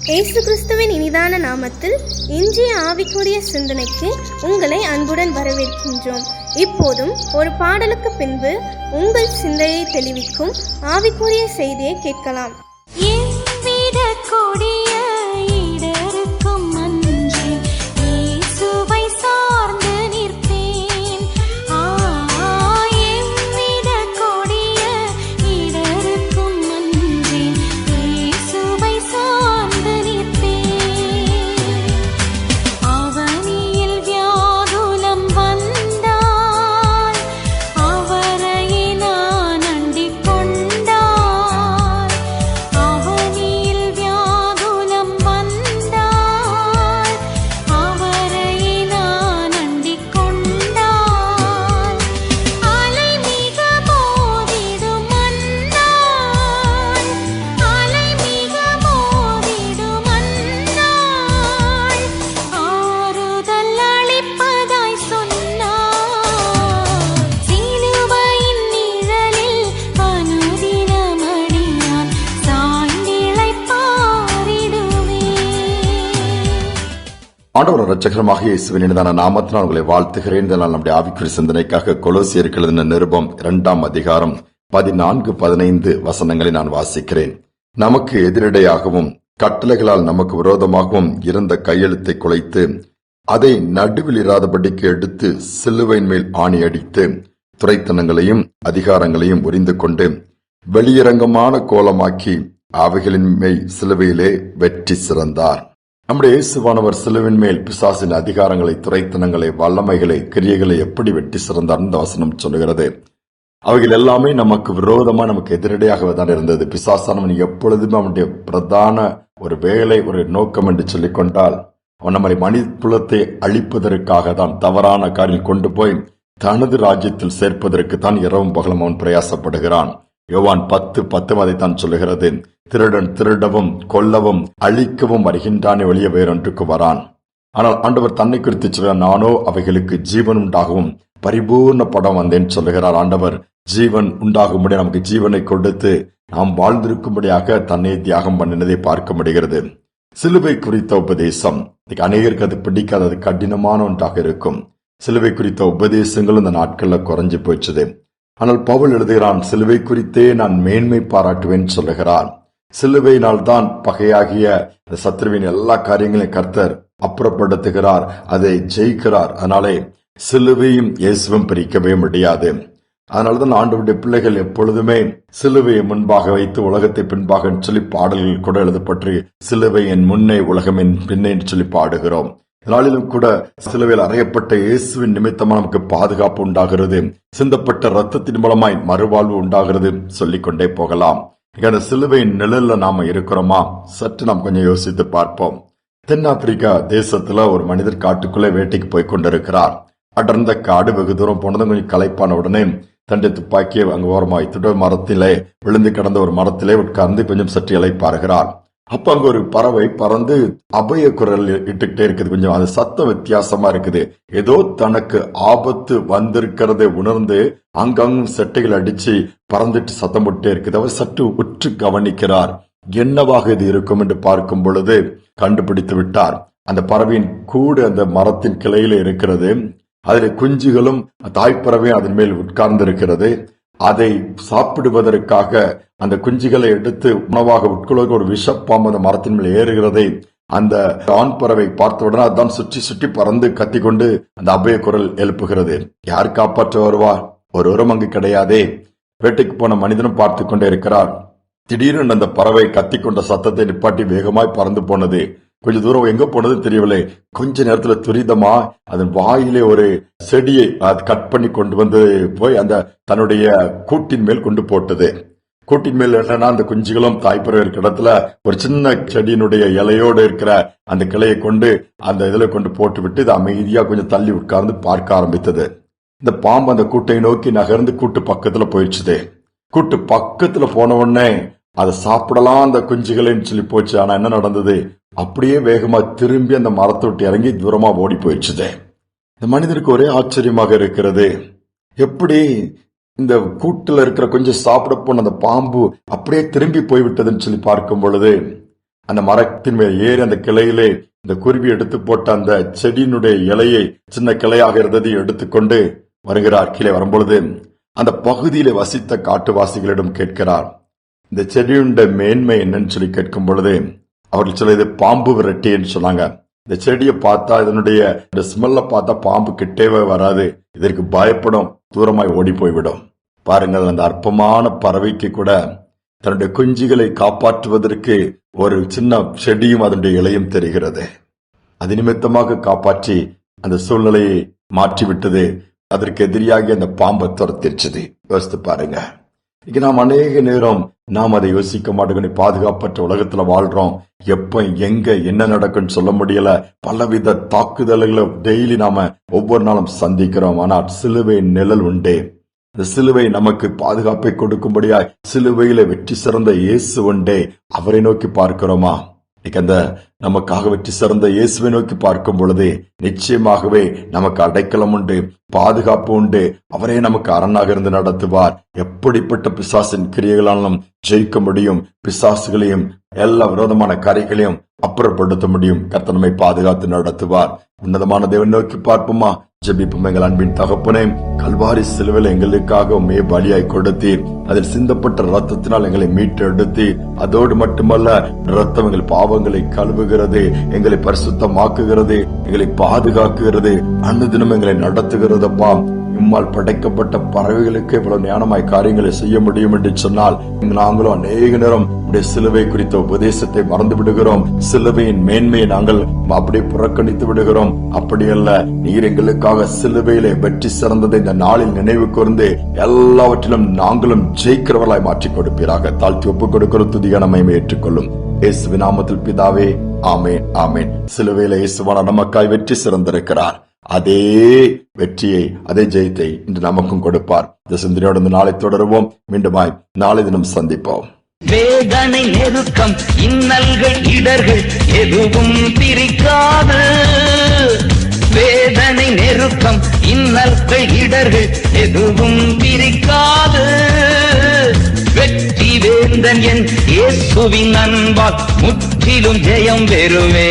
இயேசு கிறிஸ்துவின் இனிதான நாமத்தில் இன்றைய ஆவிக்குரிய சிந்தனைக்கு உங்களை அன்புடன் வரவேற்கின்றோம். இப்போதும் ஒரு பாடலுக்கு பின்பு உங்கள் சிந்தையை தெளிவிக்கும் ஆவிக்குரிய செய்தியை கேட்கலாம். ஆண்டவர் இரட்சகருமாக இயேசுவின் இனிதான நாமத்தினால் உங்களை வாழ்த்துகிறேன். நம்முடைய ஆவிக்குரிய சிந்தனைக்காக கொலோசியருக்கு எழுதின நிருபம் 2ஆம் அதிகாரம் 14-15 வசனங்களை நான் வாசிக்கிறேன். நமக்கு எதிரடையாகவும் கட்டளைகளால் நமக்கு விரோதமாகவும் இருந்த கையெழுத்தை குலைத்து அதை நடுவில் இராதபடிக்கு எடுத்து சிலுவையின் மேல் ஆணி அடித்து துரைத்தனங்களையும் அதிகாரங்களையும் உரிந்து கொண்டு வெளியரங்கமான கோலமாக்கி அவைகளின் மேல் சிலுவையிலே வெற்றி சிறந்தார். நம்முடைய இயேசுவானவர் சிலுவின் மேல் பிசாசின் அதிகாரங்களை, துரைத்தனங்களை, வல்லமைகளை, கிரியைகளை எப்படி வெற்றி சிறந்தார் இந்த வசனம் சொல்லுகிறது. அவைகள் எல்லாமே நமக்கு விரோதமா, நமக்கு எதிரடையாகவே தான் இருந்தது. பிசாசானவன் எப்பொழுதுமே அவனுடைய பிரதான ஒரு வேலை, ஒரு நோக்கம் என்று சொல்லிக் கொண்டால் அவன் நம்மை மனித குலத்தை அழிப்பதற்காக தான், தவறான காரில் கொண்டு போய் தனது ராஜ்யத்தில் சேர்ப்பதற்கு தான் இரவும் பகலும் அவன் பிரயாசப்படுகிறான். யோவான் 10:10 அதைத்தான் சொல்லுகிறது. திருடன் திருடவும் கொல்லவும் அழிக்கவும் வருகின்றானே வெளியே வேறொன்றுக்கு வரான். ஆனால் ஆண்டவர் தன்னை குறித்து சொல்கிறார், நானோ அவைகளுக்கு ஜீவன் உண்டாகவும் பரிபூர்ண படம் வந்தேன் சொல்லுகிறார். ஆண்டவர் ஜீவன் உண்டாகும்படி நமக்கு ஜீவனை கொடுத்து நாம் வாழ்ந்திருக்கும்படியாக தன்னை தியாகம் பண்ணினதை பார்க்க முடிகிறது. சிலுவை குறித்த உபதேசம் அநேகருக்கு அது பிடிக்காது, அது கடினமான ஒன்றாக இருக்கும். சிலுவை குறித்த உபதேசங்கள் இந்த நாட்கள்ல குறைஞ்சு போயிடுச்சு. ஆனால் பவுல் எழுதுகிறான், சிலுவை குறித்தே நான் மேன்மை பாராட்டுவேன் சொல்லுகிறார். சிலுவையினால் தான் பகையாகிய சத்ருவின் எல்லா காரியங்களையும் கர்த்தர் அப்புறப்படுத்துகிறார், அதை ஜெயிக்கிறார். அதனாலே சிலுவையும் இயேசுவும் பிரிக்கவே முடியாது. அதனால்தான் ஆண்டவருடைய பிள்ளைகள் எப்பொழுதுமே சிலுவையை முன்பாக வைத்து உலகத்தை பின்பாக சொல்லி பாடல்கள் கூட எழுதப்பட்டு சிலுவை என் முன்னே உலகம் என் பின்னே சொல்லி பாடுகிறோம். நாளிலும் கூட சிலுவையில் அறையப்பட்ட இயேசுவின் நிமித்தமா நமக்கு பாதுகாப்பு உண்டாகிறது, சிந்தப்பட்ட ரத்தத்தின் மூலமாய் மறுவாழ்வு உண்டாகிறது, சொல்லிக்கொண்டே போகலாம். அந்த சிலுவையின் நிழல்ல நாம இருக்கிறோமா? சற்று நாம் கொஞ்சம் யோசித்து பார்ப்போம். தென்னாப்பிரிக்கா தேசத்துல ஒரு மனிதர் காட்டுக்குள்ளே வேட்டைக்கு போய் கொண்டிருக்கிறார். அடர்ந்த காடு, வெகு தூரம் போனதும் கொஞ்சம் களைப்பான உடனே தன்னுடைய துப்பாக்கியை அங்கு ஓரமாய் மரத்திலே விழுந்து கிடந்த ஒரு மரத்திலே உட்கார்ந்து கொஞ்சம் சற்று இளைப்பாறுகிறார். அப்ப அங்க ஒரு பறவை பறந்து அபய குரல் இட்டுக்கிட்டே இருக்குது. கொஞ்சம் அது சத்தம் வித்தியாசமா இருக்குது. ஏதோ தனக்கு ஆபத்து வந்திருக்கிறதை உணர்ந்து அங்கங்கும் செட்டைகள் அடிச்சு பறந்துட்டு சத்தம் போட்டே இருக்குது. அவர் சற்று உற்று கவனிக்கிறார். என்னவாக இது இருக்கும் என்று பார்க்கும் பொழுது கண்டுபிடித்து விட்டார். அந்த பறவையின் கூடு அந்த மரத்தின் கிளையில இருக்கிறது. அதில் குஞ்சுகளும் தாய்ப்பறவையும் அதன் மேல் உட்கார்ந்து இருக்கிறது. அதை சாப்பிடுவதற்காக அந்த குஞ்சுகளை எடுத்து உணவாக உட்கொள்ள ஒரு விஷப்பாம்பு அந்த மரத்தின் மேல் ஏறுகிறதை அந்த ஆண் பறவை பார்த்தவுடனே அதுதான் சுற்றி சுற்றி பறந்து கத்திக்கொண்டு அந்த அபய குரல் எழுப்புகிறது. யார் காப்பாற்ற வருவா? ஒருவரும் அங்கு கிடையாதே. வேட்டைக்கு போன மனிதனும் பார்த்து கொண்டே இருக்கிறார். திடீரென்று அந்த பறவை கத்திக்கொண்ட சத்தத்தை நிப்பாட்டி வேகமாய் பறந்து போனது. கொஞ்ச தூரம் எங்க போனது தெரியவில்லை. கொஞ்ச நேரத்துல துரிதமா அதன் வாயிலே ஒரு செடியை கட் பண்ணி கொண்டு வந்து போய் அந்த தன்னுடைய கூட்டின் மேல் கொண்டு போட்டது. கூட்டின் மேல் என்னன்னா அந்த குஞ்சுகளும் தாய்ப்பறவை இருக்கிற இடத்துல ஒரு சின்ன செடியினுடைய இலையோடு இருக்கிற அந்த கிளையை கொண்டு அந்த இதுல கொண்டு போட்டு விட்டு இது அமைதியா கொஞ்சம் தள்ளி உட்கார்ந்து பார்க்க ஆரம்பித்தது. இந்த பாம்பு அந்த கூட்டை நோக்கி நகர்ந்து கூட்டு பக்கத்துல போயிடுச்சுது. கூட்டு பக்கத்துல போன உடனே அதை சாப்பிடலாம் அந்த குஞ்சுகளைன்னு சொல்லி போச்சு. ஆனா என்ன நடந்தது? அப்படியே வேகமா திரும்பி அந்த மரத்தை விட்டு இறங்கி தூரமா ஓடி போயிடுச்சுது. இந்த மனிதருக்கு ஒரே ஆச்சரியமாக இருக்கிறது. எப்படி இந்த கூட்டுல இருக்கிற கொஞ்சம் சாப்பிட போன அந்த பாம்பு அப்படியே திரும்பி போய்விட்டதுன்னு சொல்லி பார்க்கும் பொழுது அந்த மரத்தின் மேல் ஏறி அந்த கிளையிலே இந்த குருவி எடுத்து போட்ட அந்த செடியினுடைய இலையை, சின்ன கிளையாக இருந்ததை எடுத்துக்கொண்டு வருகிறார். கீழே வரும்பொழுது அந்த பகுதியிலே வசித்த காட்டுவாசிகளிடம் கேட்கிறார், இந்த செடியுடைய மேன்மை என்னன்னு சொல்லி கேட்கும் பொழுது அவர்கள் சொல்ல, இது பாம்பு விரட்டின்னு சொன்னாங்க. இந்த செடியை பார்த்தா, இதனுடைய ஸ்மெல்ல பார்த்தா பாம்பு கிட்டேவே வராது, இதற்கு பயப்படும், தூரமாய் ஓடி போய்விடும். பாருங்கள், அந்த அற்பமான பறவைக்கு கூட தன்னுடைய குஞ்சுகளை காப்பாற்றுவதற்கு ஒரு சின்ன செடியும் அதனுடைய இலையும் தெரிகிறது. அது நிமித்தமாக காப்பாற்றி அந்த சூழ்நிலையை மாற்றிவிட்டது. அதற்கு எதிரியாகி அந்த பாம்பை துரத்திருச்சது. யோசித்து பாருங்க. இன்னைக்கு நாம் அநேக நேரம் நாம் அதை யோசிக்க மாட்டோம். பாதுகாப்பற்ற உலகத்துல வாழ்றோம். எப்ப எங்க என்ன நடக்கும்னு சொல்ல முடியல. பலவித தாக்குதல்களை டெய்லி நாம ஒவ்வொரு நாளும் சந்திக்கிறோம். ஆனால் சிலுவை நிழல் உண்டே. இந்த சிலுவை நமக்கு பாதுகாப்பை கொடுக்கும்படியாய் சிலுவையில வெற்றி சிறந்த இயேசு உண்டே. அவரை நோக்கி பார்க்கிறோமா? அந்த நமக்காக வெற்றி சிறந்த இயேசுவை நோக்கி பார்க்கும் பொழுது நிச்சயமாகவே நமக்கு அடைக்கலம் உண்டு, பாதுகாப்பு உண்டு. அவரே நமக்கு அரணாக இருந்து நடத்துவார். எப்படிப்பட்ட பிசாசின் கிரியைகளாலும் ஜெயிக்க முடியும். பிசாசுகளையும் எல்லா விரோதமான காரியங்களையும் அப்புறப்படுத்த முடியும். கர்த்தர் நம்மை பாதுகாத்து நடத்துவார். உன்னதமான தேவன் நோக்கி பார்ப்போமா? ஜெபிப்போம். எங்கள் அன்பின் தகப்பனே, கல்வாரி சிலுவையில் எங்களுக்காக மே பலியாய் கொடுத்தீர். அதில் சிந்தப்பட்ட ரத்தத்தினால் எங்களை மீட்டெடுத்து, அதோடு மட்டுமல்ல, ரத்தம் எங்கள் பாவங்களை கழுவுகிறது, எங்களை பரிசுத்தமாக்குகிறது, எங்களை பாதுகாக்கிறது, அன்னுதினம் எங்களை நடத்துகிறதப்பா. இம்மால் படைக்கப்பட்ட பறவைகளுக்கு இவ்வளவு ஞானமாய் காரியங்களை செய்ய முடியும் என்று சொன்னால், நாங்களும் அநேக நேரம் சிலுவை குறித்த உபதேசத்தை மறந்து விடுகிறோம். சிலுவையின் மேன்மையை நாங்கள் அப்படியே புறக்கணித்து விடுகிறோம். அப்படியல்ல, நீர் எங்களுக்காக சிலுவையிலே வெற்றி சிறந்ததை இந்த நாளில் நினைவு கூர்ந்து எல்லாவற்றிலும் நாங்களும் ஜெயிக்கிறவர்களாய் மாற்றிக் கொடுப்பீராக. தாழ்த்தி ஒப்புக் கொடுக்கிற துதியான மகிமையை ஏற்றுக்கொள்ளும். இயேசுவின் நாமத்தில் பிதாவே, ஆமேன், ஆமேன். சிலுவையில இயேசுவான நமக்காய் வெற்றி சிறந்திருக்கிறார். அதே வெற்றியை, அதே ஜெயத்தை இன்று நமக்கும் கொடுப்பார். இந்த சிந்தனையோடு இந்த நாளை தொடருவோம். மீண்டுமாய் நாளை தினம் சந்திப்போம். வேதனை, நெருக்கம், இன்னல்கள், இடர்கள் எதுவும் பிரிக்காது. வேதனை, நெருக்கம், இன்னல்கள், இடர்கள் எதுவும் பிரிக்காது. வெற்றி வேந்தன் என் இயேசுவின் அன்பால் முற்றிலும் ஜெயம் பெறுவே.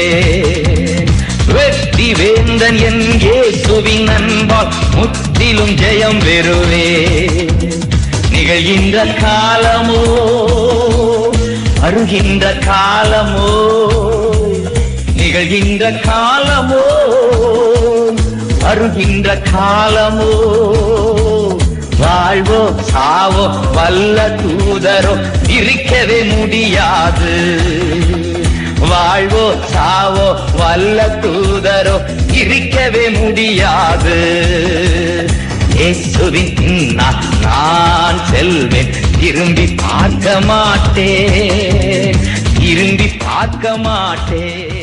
வெற்றி வேந்தன் என் இயேசுவின் அன்பால் முற்றிலும் ஜெயம் பெறுவே. நிகழ்கின்ற காலமோ வருகின்ற காலமோ, நிகழ்கின்ற காலமோ வருகின்ற காலமோ, வாழ்வோ சாவோ வல்ல தூதரோ இருக்கவே முடியாது. வாழ்வோ சாவோ வல்ல தூதரோ இருக்கவே முடியாது. இயேசுவின் பின்னால் நான் செல்வேன், திரும்பி பார்க்க மாட்டேன், திரும்பி பார்க்க மாட்டேன்.